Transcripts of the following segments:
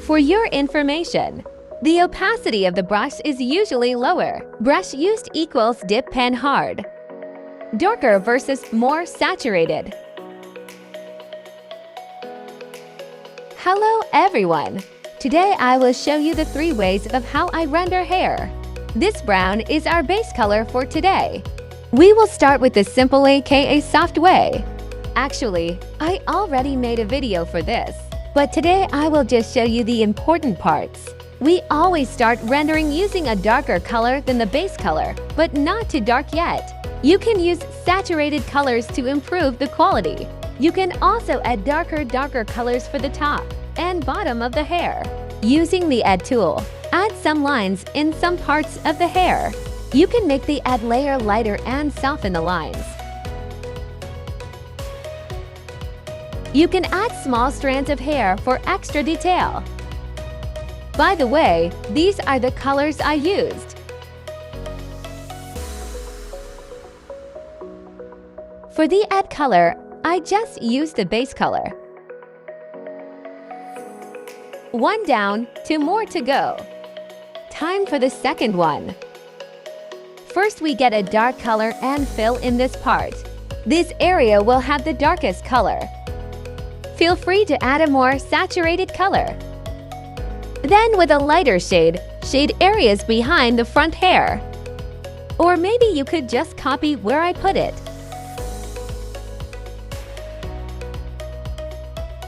For your information, the opacity of the brush is usually lower. Brush used equals dip pen hard. Darker versus more saturated. Hello everyone! Today I will show you the 3 ways of how I render hair. This brown is our base color for today. We will start with the simple aka soft way. Actually, I already made a video for this, but today I will just show you the important parts. We always start rendering using a darker color than the base color, but not too dark yet. You can use saturated colors to improve the quality. You can also add darker colors for the top and bottom of the hair. Using the Add tool, add some lines in some parts of the hair. You can make the add layer lighter and soften the lines. You can add small strands of hair for extra detail. By the way, these are the colors I used. For the add color, I just used the base color. 1 down, 2 more to go. Time for the second one. First, we get a dark color and fill in this part. This area will have the darkest color. Feel free to add a more saturated color. Then with a lighter shade, shade areas behind the front hair. Or maybe you could just copy where I put it.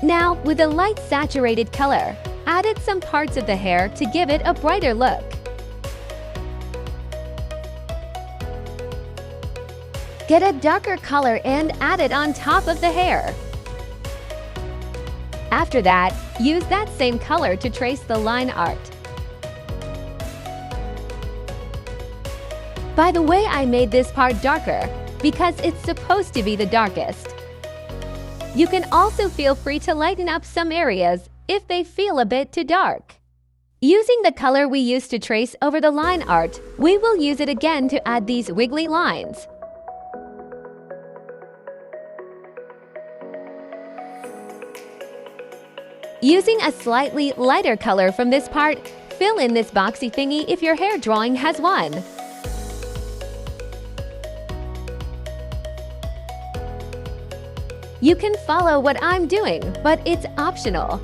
Now, with a light saturated color, added some parts of the hair to give it a brighter look. Get a darker color and add it on top of the hair. After that, use that same color to trace the line art. By the way, I made this part darker because it's supposed to be the darkest. You can also feel free to lighten up some areas if they feel a bit too dark. Using the color we used to trace over the line art, we will use it again to add these wiggly lines. Using a slightly lighter color from this part, fill in this boxy thingy if your hair drawing has one. You can follow what I'm doing, but it's optional.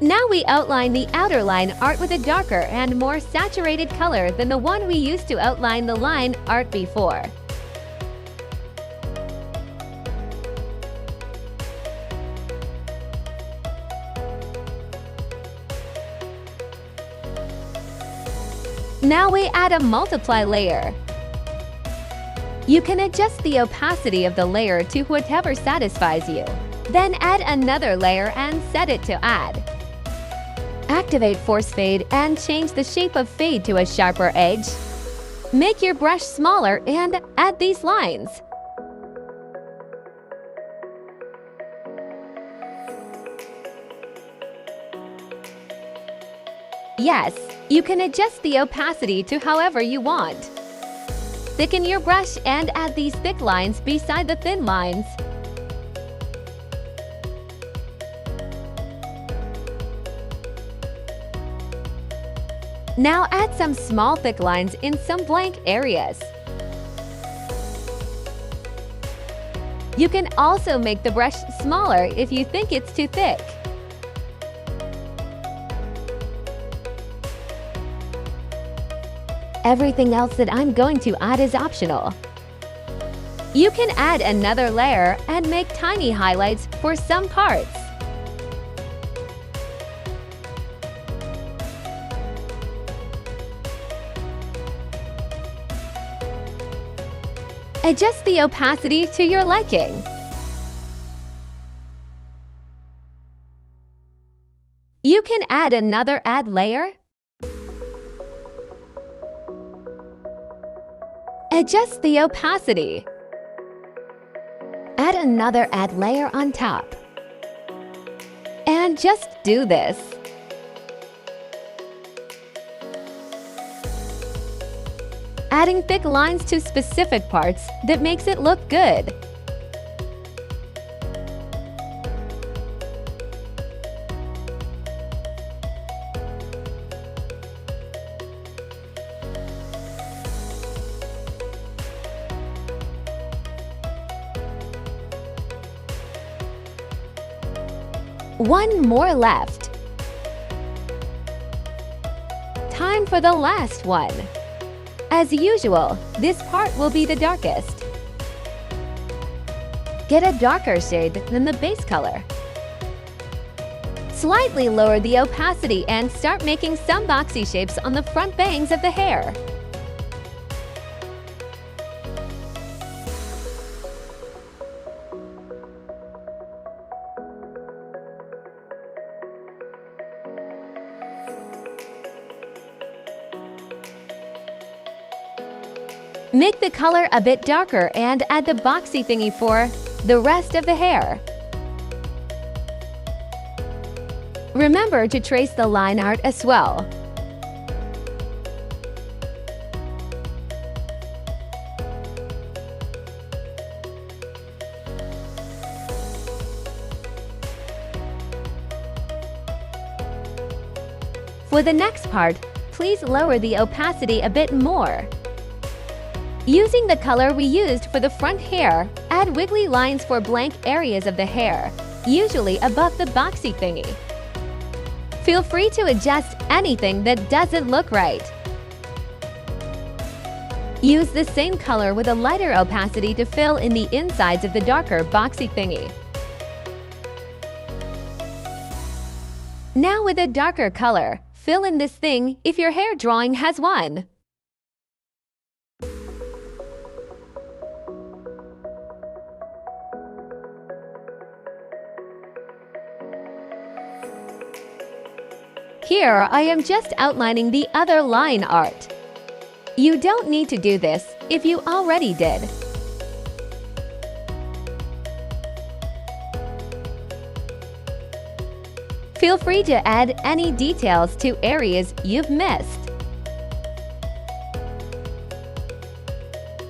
Now we outline the outer line art with a darker and more saturated color than the one we used to outline the line art before. Now we add a multiply layer. You can adjust the opacity of the layer to whatever satisfies you. Then add another layer and set it to add. Activate force fade and change the shape of fade to a sharper edge. Make your brush smaller and add these lines. Yes, you can adjust the opacity to however you want. Thicken your brush and add these thick lines beside the thin lines. Now add some small thick lines in some blank areas. You can also make the brush smaller if you think it's too thick. Everything else that I'm going to add is optional. You can add another layer and make tiny highlights for some parts. Adjust the opacity to your liking. You can add another add layer. Adjust the opacity. Add another add layer on top. And just do this. Adding thick lines to specific parts that makes it look good. One more left. Time for the last one. As usual, this part will be the darkest. Get a darker shade than the base color. Slightly lower the opacity and start making some boxy shapes on the front bangs of the hair. Make the color a bit darker and add the boxy thingy for the rest of the hair. Remember to trace the line art as well. For the next part, please lower the opacity a bit more. Using the color we used for the front hair, add wiggly lines for blank areas of the hair, usually above the boxy thingy. Feel free to adjust anything that doesn't look right. Use the same color with a lighter opacity to fill in the insides of the darker boxy thingy. Now with a darker color, fill in this thing if your hair drawing has one. Here, I am just outlining the other line art. You don't need to do this if you already did. Feel free to add any details to areas you've missed.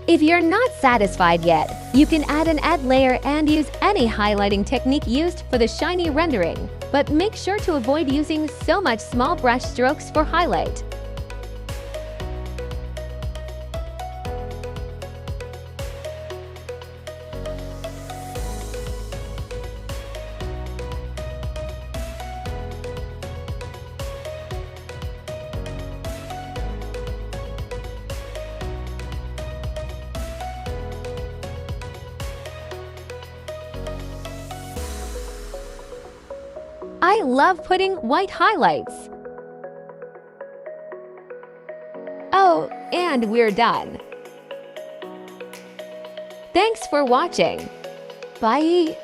If you're not satisfied yet, you can add an add layer and use any highlighting technique used for the shiny rendering, but make sure to avoid using so much small brush strokes for highlight. I love putting white highlights. Oh, and we're done. Thanks for watching. Bye.